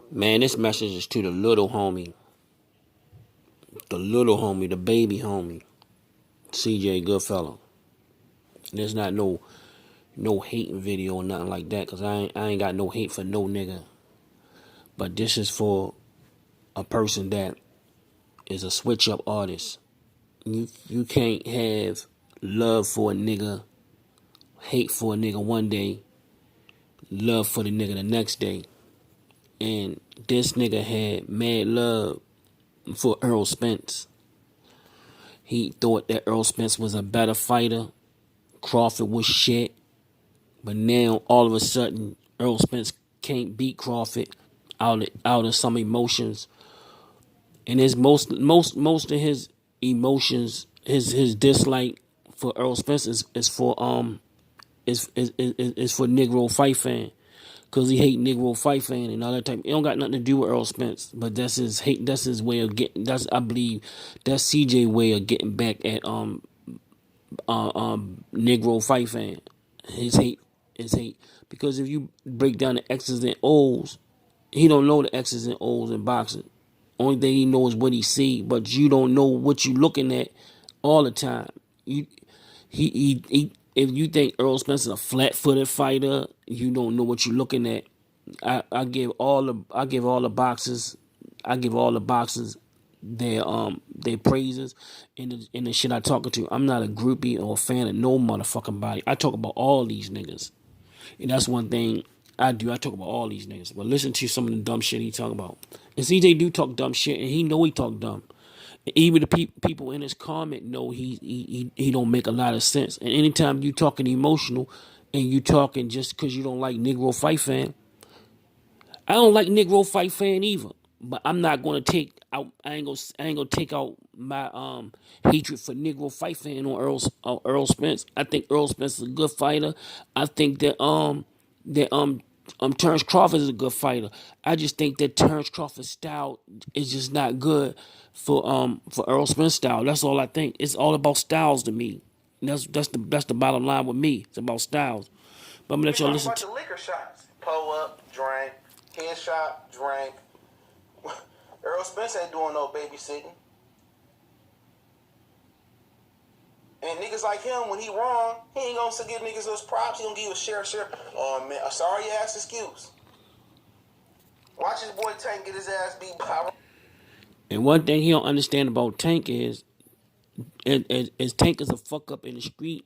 Man, this message is to the little homie, the baby homie, CJ Goodfella. There's not no hating video or nothing like that, cause I ain't got no hate for no nigga. But this is for a person that is a switch up artist. You can't have love for a nigga, hate for a nigga one day, love for the nigga the next day. And this nigga had mad love for Errol Spence. He thought that Errol Spence was a better fighter. Crawford was shit. But now all of a sudden Errol Spence can't beat Crawford out of some emotions. And his most of his emotions, his dislike for Errol Spence is for Negro fight fan. Cause he hate Negro fight fan and all that type. It don't got nothing to do with Errol Spence, but that's his hate. That's his way of getting. I believe that's CJ way of getting back at Negro fight fan. His hate. Because if you break down the X's and O's, he don't know the X's and O's in boxing. Only thing he knows is what he see, but you don't know what you looking at all the time. He if you think Errol Spence is a flat-footed fighter, you don't know what you're looking at. I give all the boxers their praises in the shit I talking to. I'm not a groupie or a fan of no motherfucking body. I talk about all these niggas. And that's one thing I do. I talk about all these niggas. But listen to some of the dumb shit he talk about. And CJ do talk dumb shit, and he know he talk dumb. Even the people in his comment know he don't make a lot of sense. And anytime you talking emotional and you talking just because you don't like Negro Fight Fan, I don't like Negro Fight Fan either. But I'm not gonna take out. I ain't gonna take out my hatred for Negro Fight Fan on Errol Spence. I think Errol Spence is a good fighter. I think that Terrence Crawford is a good fighter. I just think that Terrence Crawford's style is just not good for Errol Spence style. That's all I think. It's all about styles to me. And that's the bottom line with me. It's about styles. But I'm gonna let y'all listen to liquor shots. Pull up, drink, headshot, drink. Errol Spence ain't doing no babysitting. And niggas like him, when he wrong, he ain't gonna give niggas those props. He gonna give a share. Oh man, a sorry ass excuse. Watch his boy Tank get his ass beat by. And one thing he don't understand about Tank is Tank is a fuck up in the street,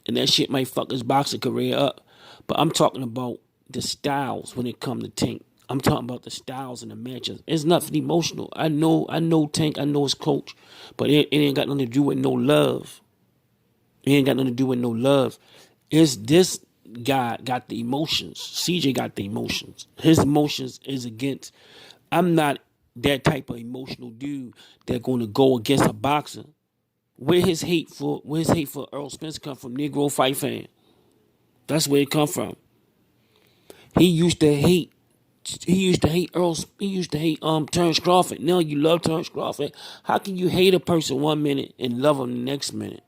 and that shit might fuck his boxing career up. But I'm talking about the styles when it come to Tank. I'm talking about the styles and the matches. It's nothing emotional. I know Tank. I know his coach, but it ain't got nothing to do with no love. It ain't got nothing to do with no love. It's this guy got the emotions. CJ got the emotions. His emotions is against. I'm not that type of emotional dude that gonna go against a boxer. Where his hate for Errol Spence come from? Negro fight fan. That's where it come from. He used to hate. He used to hate Earl. He used to hate Terrence Crawford. Now you love Terrence Crawford. How can you hate a person 1 minute and love him the next minute?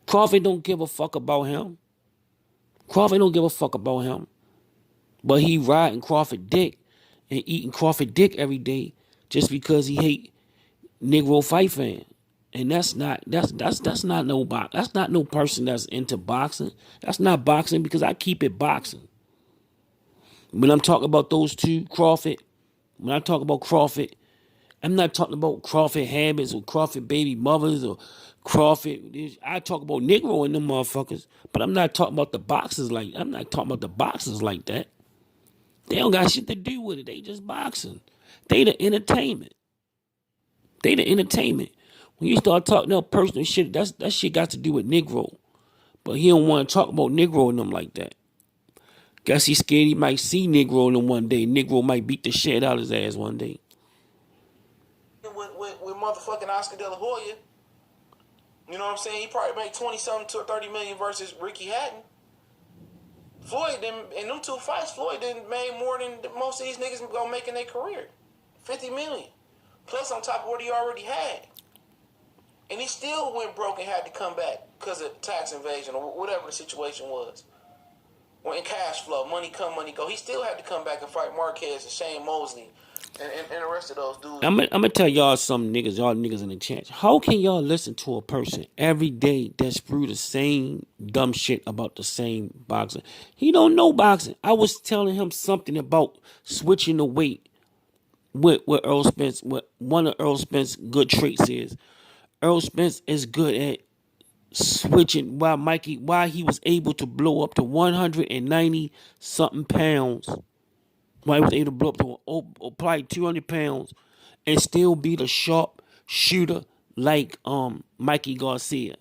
Crawford don't give a fuck about him. Crawford don't give a fuck about him. But he riding Crawford dick and eating Crawford dick every day just because he hate Negro fight fan. And that's not no person that's into boxing. That's not boxing because I keep it boxing. When I'm talking about those two, when I talk about Crawford, I'm not talking about Crawford habits or Crawford baby mothers or Crawford. I talk about Negro and them motherfuckers, but I'm not talking about the boxers like that. They don't got shit to do with it. They just boxing. They the entertainment. When you start talking that personal shit, that shit got to do with Negro. But he don't want to talk about Negro and them like that. Guess he's scared he might see Negro in him one day. Negro might beat the shit out of his ass one day. With motherfucking Oscar De La Hoya, you know what I'm saying? He probably made 20-something to 30 million versus Ricky Hatton. Floyd didn't, in them two fights, Floyd didn't made more than most of these niggas gonna make in their career. 50 million. Plus on top of what he already had. And he still went broke and had to come back because of tax invasion or whatever the situation was. when cash flow, money come, money go. He still had to come back and fight Marquez and Shane Mosley and the rest of those dudes. I'm gonna tell y'all some niggas, y'all niggas in the chat. How can y'all listen to a person every day that's through the same dumb shit about the same boxing? He don't know boxing. I was telling him something about switching the weight with Errol Spence. What one of Errol Spence's good traits is. Errol Spence is good at switching. Why he was able to blow up to 190 something pounds. Why he was able to blow up to apply 200 pounds and still be the sharp shooter like Mikey Garcia.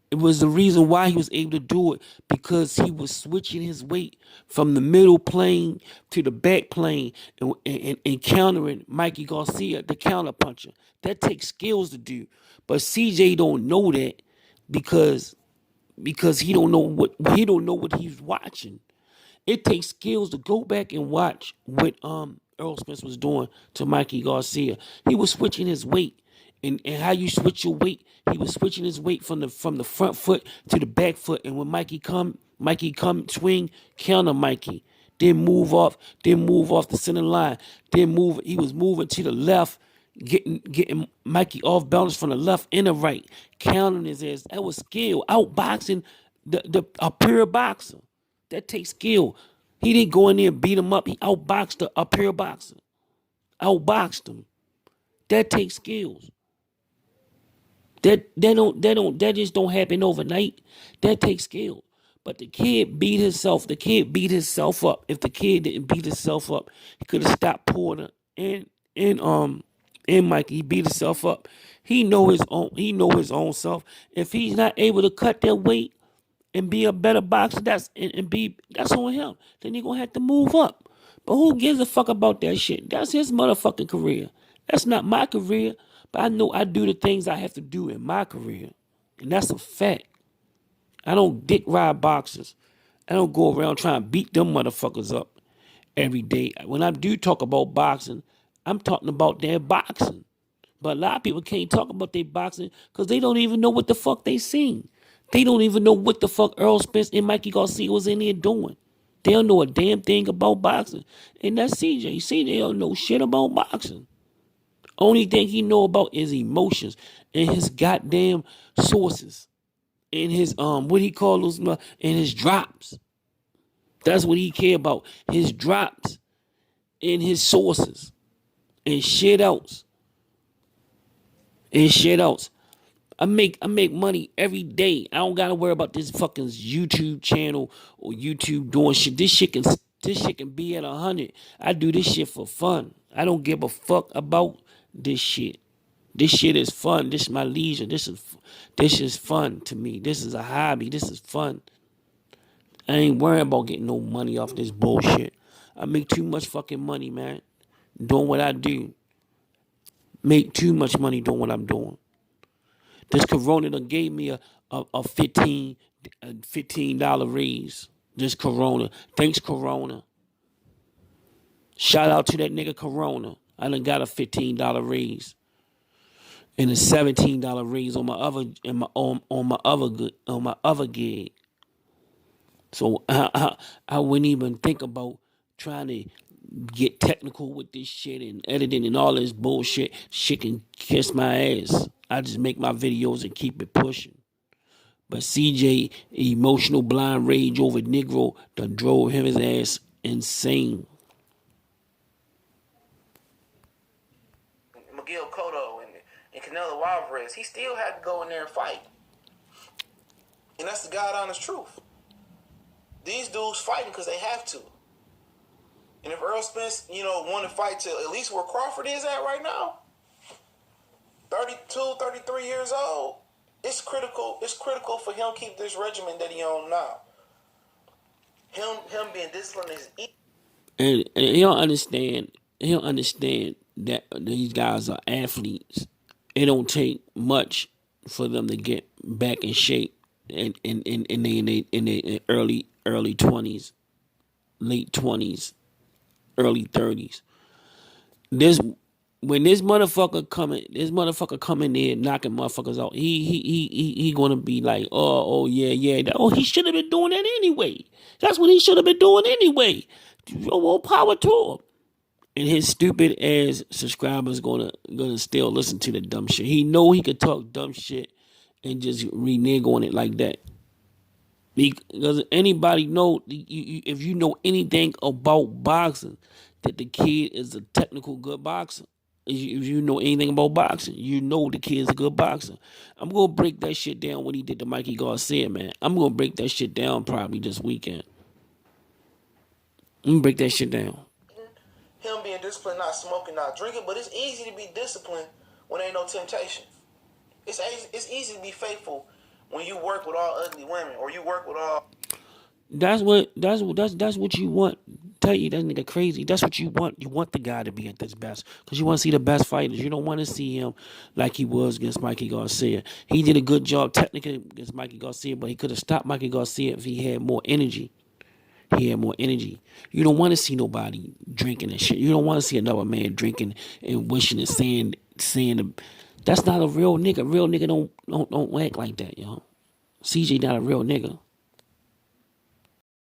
It was the reason why he was able to do it, because he was switching his weight from the middle plane to the back plane and countering Mikey Garcia, the counter puncher. That takes skills to do. But CJ don't know that because he don't know what he's watching. It takes skills to go back and watch what Errol Spence was doing to Mikey Garcia. He was switching his weight. And how you switch your weight, he was switching his weight from the front foot to the back foot. And when Mikey come swing, counter Mikey. Then move off the center line. He was moving to the left, getting Mikey off balance from the left and the right, countering his ass. That was skill. Outboxing a pure boxer. That takes skill. He didn't go in there and beat him up. He outboxed a pure boxer. Outboxed him. That takes skills. That just don't happen overnight. That takes skill. But the kid beat himself. The kid beat himself up. If the kid didn't beat himself up, he could have stopped Porter and Mikey. He beat himself up. He know his own self. If he's not able to cut that weight and be a better boxer, that's on him. Then he gonna have to move up. But who gives a fuck about that shit? That's his motherfucking career. That's not my career. But I know I do the things I have to do in my career. And that's a fact. I don't dick ride boxers. I don't go around trying to beat them motherfuckers up every day. When I do talk about boxing, I'm talking about their boxing. But a lot of people can't talk about their boxing because they don't even know what the fuck they seen. They don't even know what the fuck Errol Spence and Mikey Garcia was in there doing. They don't know a damn thing about boxing. And that's CJ. CJ don't know shit about boxing. Only thing he know about is emotions and his goddamn sources. And his what he call those, and his drops. That's what he care about. His drops and his sources. And shit else. And shit else. I make money every day. I don't gotta worry about this fucking YouTube channel or YouTube doing shit. This shit can be at 100. I do this shit for fun. I don't give a fuck about this shit. This shit is fun. This is my leisure. This is fun to me. This is a hobby. This is fun. I ain't worrying about getting no money off this bullshit. I make too much fucking money, man, doing what I do. Make too much money doing what I'm doing. This Corona done gave me a $15 raise. This Corona. Thanks, Corona. Shout out to that nigga Corona. I done got a $15 raise. And a $17 raise on my other gig. So I wouldn't even think about trying to get technical with this shit and editing and all this bullshit. Shit can kiss my ass. I just make my videos and keep it pushing. But CJ, emotional blind rage over Negro, done drove him his ass insane. Miguel Cotto and Canelo Alvarez, he still had to go in there and fight. And that's the God honest truth. These dudes fighting because they have to. And if Errol Spence, want to fight to at least where Crawford is at right now, 32, 33 years old, it's critical. It's critical for him to keep this regimen that he on now. Him being disciplined is easy. And he'll understand that these guys are athletes. It don't take much for them to get back in shape in their early 20s, late 20s, early 30s. when this motherfucker coming there knocking motherfuckers out, he gonna be like, oh yeah. Oh, he should have been doing that anyway. That's what he should have been doing anyway. More power to him. And his stupid ass subscribers gonna still listen to the dumb shit. He know he could talk dumb shit and just renege on it like that. Because anybody know, if you know anything about boxing, that the kid is a technical good boxer. If you know anything about boxing, you know the kid's a good boxer. I'm gonna break that shit down what he did to Mikey Garcia, man. I'm gonna break that shit down probably this weekend. I'm gonna break that shit down. Him being disciplined, not smoking, not drinking, but it's easy to be disciplined when ain't no temptation. It's easy to be faithful when you work with all ugly women or you work with all. That's what you want. Tell you that nigga crazy. That's what you want. You want the guy to be at his best because you want to see the best fighters. You don't want to see him like he was against Mikey Garcia. He did a good job technically against Mikey Garcia, but he could have stopped Mikey Garcia if he had more energy. He had more energy. You don't want to see nobody drinking and shit. You don't want to see another man drinking and wishing and saying. That's not a real nigga. Real nigga don't act like that, yo. CJ not a real nigga.